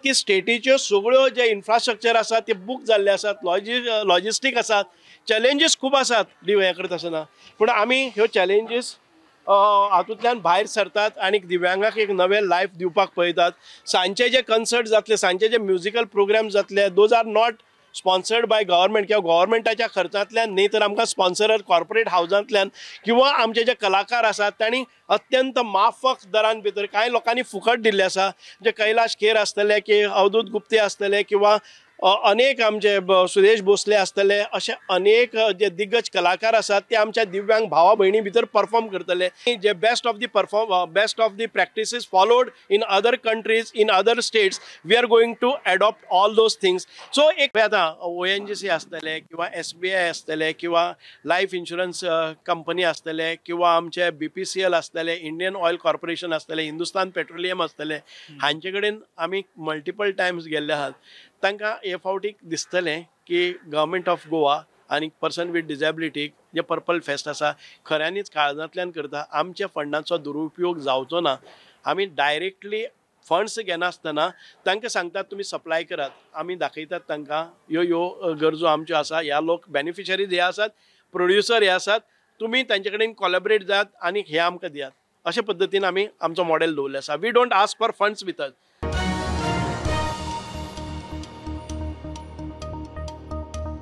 की स्टेटीच्यो सगळ्यो जे इन्फ्रास्ट्रक्चर आसा ते बूक जाल्ले आसात, लॉजिस्टीक आसात, चॅलेंजीस खूब आसात हे करता आसतना. पूण आमी ह्यो चॅलेंजीस हातूंतल्यान भायर सरतात आनी दिव्यांगाक एक नवें लायफ दिवपाक पळयतात. सांजचे जे कन्सर्ट जातले, सांजचे जे म्युजिकल प्रोग्राम जातले, those are not sponsored by government किंवा गव्हर्मेंटाच्या खर्चांतल्यान, न्ही तर आमकां स्पॉन्सरर कॉर्पोरेट हावजांतल्यान किंवा आमचे जे कलाकार आसात तांणी अत्यंत माफक दरान भितर कांय लोकांनी फुकट दिल्ले आसा. जे कैलाश खेर आसतले की अवधूत गुप्ते आसतले किंवा अनेक आमचे सुरेश भोसले आसतले, असे अनेक जे दिग्गज कलाकार आसात ते आमच्या दिव्यांग भावा भयणी भितर परफॉर्म करतले. जे best of the practices followed in other countries, in other states, we are going to adopt all those things. So एक आतां ONGC आसतले किंवा SBI आसतले किंवा लायफ इन्शुरन्स कंपनी आसतले किंवा आमचे BPCL आसतले, इंडियन ऑयल कॉर्पोरेशन आसतले, हिंदुस्तान पेट्रोलियम आसतले, हांचे कडेन आमी मल्टिपल टायम्स गेल्ले आहात. तांकां हे फावटीक दिसतलें की गव्हर्मेंट ऑफ गोवा आनी पर्सन विथ डिजेबिलिटीक जे पर्पल फेस्ट आसा खऱ्यांनीच काळजांतल्यान करता. आमच्या फंडांचो दुरुपयोग जावचो ना. आमी डायरेक्टली फंड्स घेनासतना तांकां सांगतात तुमी सप्लाय करात. आमी दाखयतात तांकां ह्यो गरजो आमच्यो आसा, ह्या लोक बेनिफिशरीज हे आसात, प्रोड्युसर हे आसात, तुमी तांचे कडेन कोलॅबरेट जात आनी हे आमकां दियात. अशे पद्दतीन आमी आमचो मॉडेल दवरल्लो आसा. We don't ask for funds with us.